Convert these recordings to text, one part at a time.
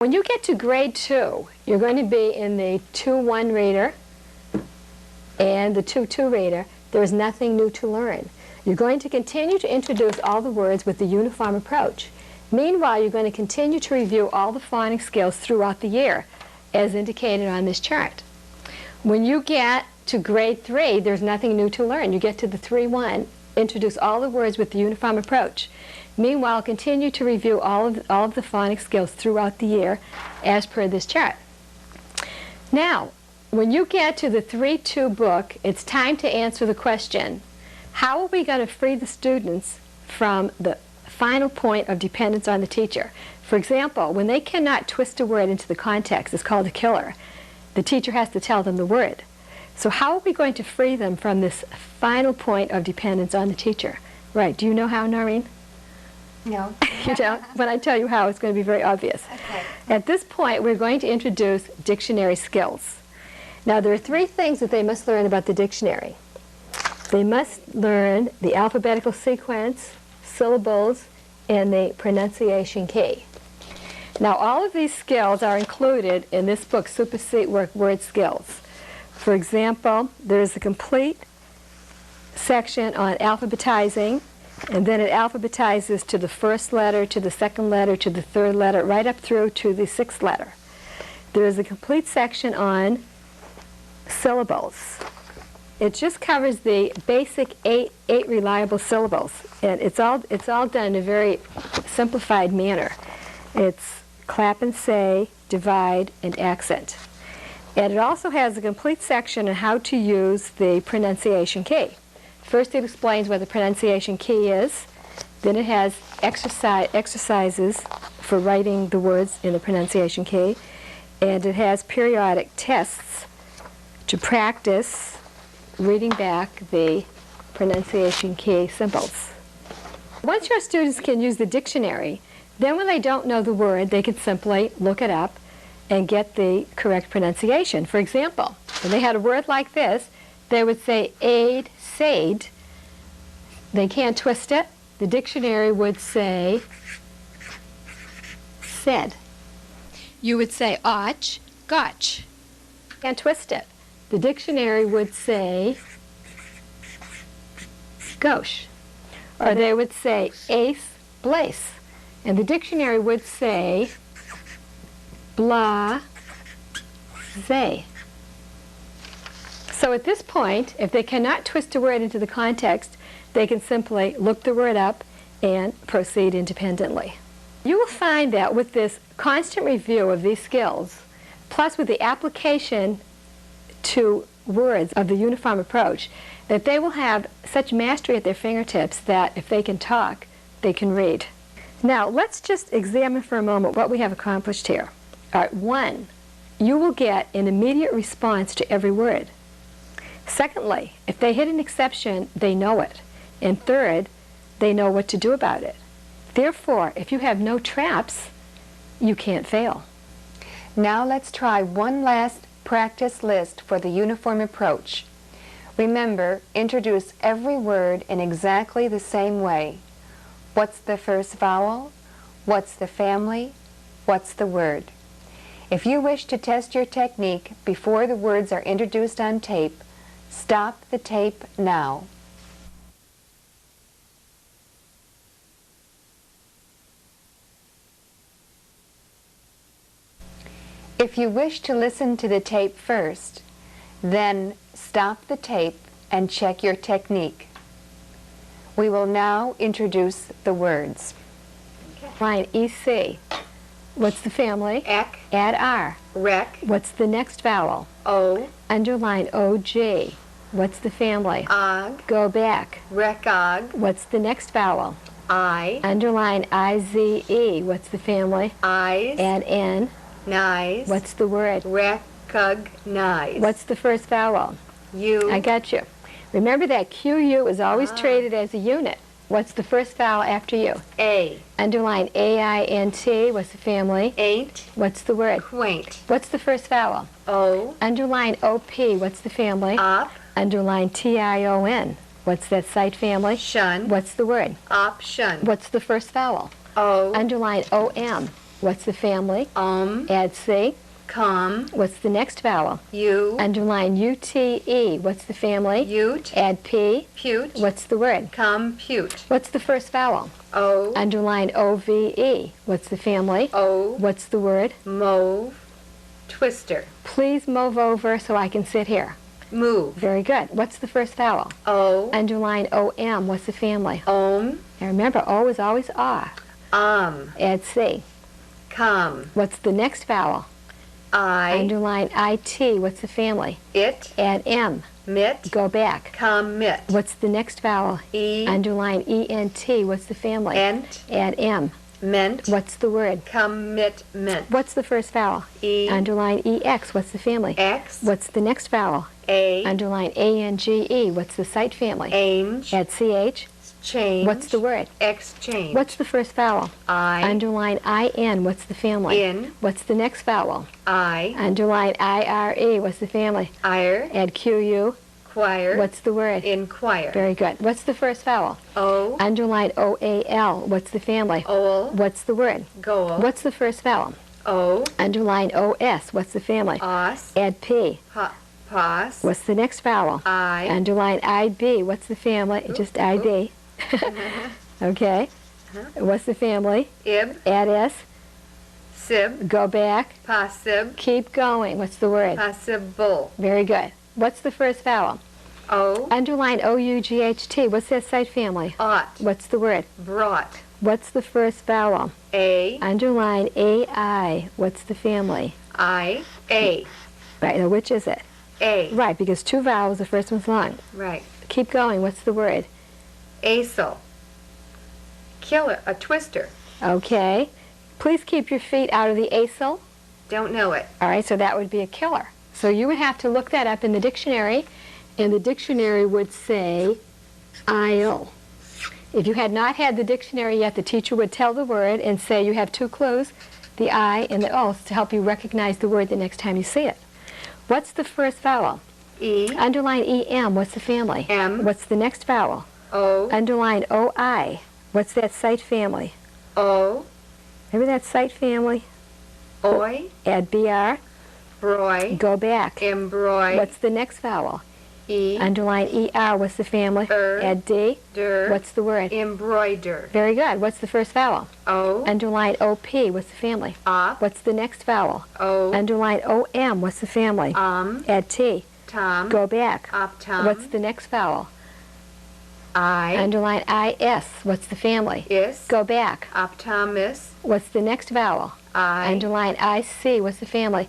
When you get to grade 2, you're going to be in the 2-1 reader and the 2-2 reader. There is nothing new to learn. You're going to continue to introduce all the words with the uniform approach. Meanwhile, you're going to continue to review all the phonics skills throughout the year, as indicated on this chart. When you get to grade 3, there's nothing new to learn. You get to the 3-1, introduce all the words with the uniform approach. Meanwhile, continue to review all of the phonics skills throughout the year as per this chart. Now, when you get to the 3-2 book, it's time to answer the question, how are we going to free the students from the final point of dependence on the teacher? For example, when they cannot twist a word into the context, it's called a killer. The teacher has to tell them the word. So how are we going to free them from this final point of dependence on the teacher? Right, do you know how, Noreen? No. You don't? When I tell you how, it's going to be very obvious. Okay. At this point, we're going to introduce dictionary skills. Now, there are 3 things that they must learn about the dictionary. They must learn the alphabetical sequence, syllables, and the pronunciation key. Now, all of these skills are included in this book, Superseat Word Skills. For example, there's a complete section on alphabetizing, and then it alphabetizes to the first letter, to the second letter, to the third letter, right up through to the 6th letter. There is a complete section on syllables. It just covers the basic eight reliable syllables, and it's all done in a very simplified manner. It's clap and say, divide, and accent. And it also has a complete section on how to use the pronunciation key. First, it explains what the pronunciation key is. Then it has exercises for writing the words in the pronunciation key. And it has periodic tests to practice reading back the pronunciation key symbols. Once your students can use the dictionary, then when they don't know the word, they can simply look it up and get the correct pronunciation. For example, when they had a word like this, they would say aid, said. They can't twist it. The dictionary would say said. You would say och, gotch. Can't twist it. The dictionary would say gauche. Or they would say ace, blace. And the dictionary would say blah, zay. So at this point, if they cannot twist a word into the context, they can simply look the word up and proceed independently. You will find that with this constant review of these skills, plus with the application to words of the uniform approach, that they will have such mastery at their fingertips that if they can talk, they can read. Now, let's just examine for a moment what we have accomplished here. All right, 1, you will get an immediate response to every word. Secondly, if they hit an exception, they know it. And third, they know what to do about it. Therefore, if you have no traps, you can't fail. Now let's try one last practice list for the uniform approach. Remember, introduce every word in exactly the same way. What's the first vowel? What's the family? What's the word? If you wish to test your technique before the words are introduced on tape, stop the tape now. If you wish to listen to the tape first, then stop the tape and check your technique. We will now introduce the words. Line EC. What's the family? Ek. Add R. Rec. What's the next vowel? O. Underline OG. What's the family? Og. Go back. Recog. What's the next vowel? I. Underline IZE. What's the family? Eyes. Add N. Nice. What's the word? Recognize. What's the first vowel? You. I got you. Remember that QU is always treated as a unit. What's the first vowel after you? A. Underline AINT. What's the family? Ain't. What's the word? Quaint. What's the first vowel? O. Underline OP. What's the family? Op. Underline TION. What's that sight family? Shun. What's the word? Option. What's the first vowel? O. Underline OM. What's the family? Add C. Come. What's the next vowel? U. Underline U-T-E. What's the family? Ute. Add P. Pute. What's the word? Compute. What's the first vowel? O. Underline O-V-E. What's the family? O. What's the word? Mauve. Twister. Please move over so I can sit here. Move. Very good. What's the first vowel? O. Underline O-M. What's the family? Om. Now remember, O is always ah. Add C. Come. What's the next vowel? I. Underline I-T. What's the family? It. Add M. Mit. Go back. Commit. What's the next vowel? E. Underline E-N-T. What's the family? Ent. Add M. Meant. What's the word? Commitment. What's the first vowel? E. Underline E-X. What's the family? X. What's the next vowel? A. Underline A-N-G-E. What's the sight family? Ange. Add C-H. Change. What's the word? Exchange. What's the first vowel? I. Underline I-N. What's the family? In. What's the next vowel? I. Underline I-R-E. What's the family? Ire. Add Q-U. Choir. What's the word? Inquire. Very good. What's the first vowel? O. Underline O-A-L. What's the family? Ol. What's the word? Goal. What's the first vowel? O. Underline O-S. What's the family? Os. Add P. Pos. What's the next vowel? I. Underline I-B. What's the family? Just I-B. Okay. What's the family? Ib. Add S. Sib. Go back. Possib. Keep going. What's the word? Possible. Very good. What's the first vowel? O. Underline O-U-G-H-T. What's that sight family? Ought. What's the word? Brought. What's the first vowel? A. Underline A-I. What's the family? I. A. Right, now which is it? A. Right, because two vowels, the first one's long. Right. Keep going. What's the word? Acel. Killer. A twister. Okay. Please keep your feet out of the acel. Don't know it. All right, so that would be a killer. So you would have to look that up in the dictionary, and the dictionary would say aisle. If you had not had the dictionary yet, the teacher would tell the word and say you have two clues, the I and the O, to help you recognize the word the next time you see it. What's the first vowel? E. Underline E-M. What's the family? M. What's the next vowel? O. Underline O-I. What's that sight family? O. Remember that sight family? Oi. Add BR. Broy. Go back. Embroy. What's the next vowel? E. Underline ER. What's the family? Add D. Der. What's the word? Embroider. Very good. What's the first vowel? O. Underline OP. What's the family? Op. What's the next vowel? O. Underline OM. What's the family? Add T. Tom. Go back. Optom. What's the next vowel? I. Underline IS. What's the family? Is. Go back. Optomis. What's the next vowel? I. Underline IC. What's the family?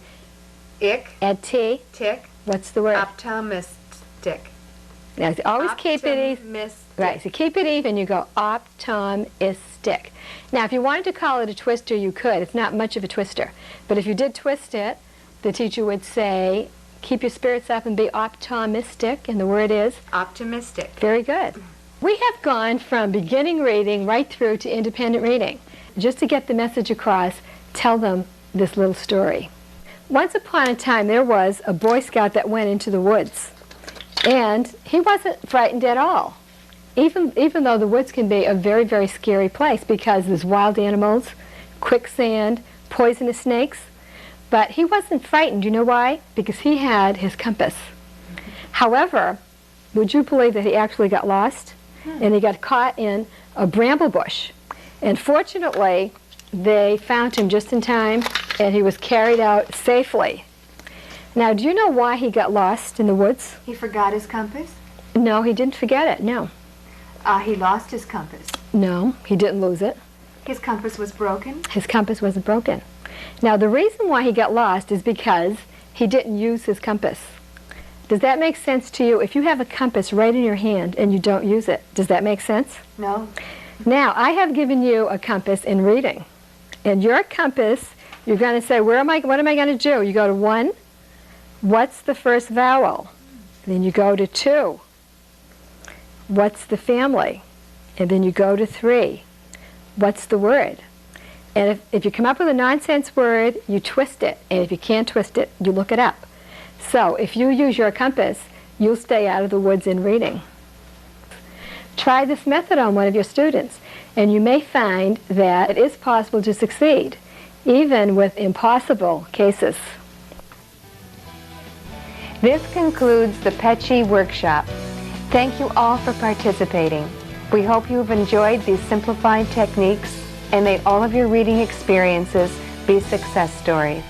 Ick. Add T. Tick. What's the word? Optimistic. Now, always keep it easy. Optimistic. Right, so keep it even. You go optimistic. Now, if you wanted to call it a twister, you could. It's not much of a twister. But if you did twist it, the teacher would say, keep your spirits up and be optimistic, and the word is? Optimistic. Very good. We have gone from beginning reading right through to independent reading. Just to get the message across, tell them this little story. Once upon a time, there was a Boy Scout that went into the woods, and he wasn't frightened at all. Even though the woods can be a very, very scary place because there's wild animals, quicksand, poisonous snakes, but he wasn't frightened. You know why? Because he had his compass. However, would you believe that he actually got lost? And he got caught in a bramble bush. And fortunately, they found him just in time, and he was carried out safely. Now, do you know why he got lost in the woods? He forgot his compass? No, he didn't forget it, no. He lost his compass. No, he didn't lose it. His compass was broken? His compass wasn't broken. Now, the reason why he got lost is because he didn't use his compass. Does that make sense to you? If you have a compass right in your hand and you don't use it, does that make sense? No. Now, I have given you a compass in reading. And your compass, you're going to say, what am I going to do? You go to 1. What's the first vowel? Then you go to 2. What's the family? And then you go to 3. What's the word? And if you come up with a nonsense word, you twist it. And if you can't twist it, you look it up. So if you use your compass, you'll stay out of the woods in reading. Try this method on one of your students, and you may find that it is possible to succeed. even with impossible cases. This concludes the Pecci workshop. Thank you all for participating. We hope you have enjoyed these simplified techniques and may all of your reading experiences be success stories.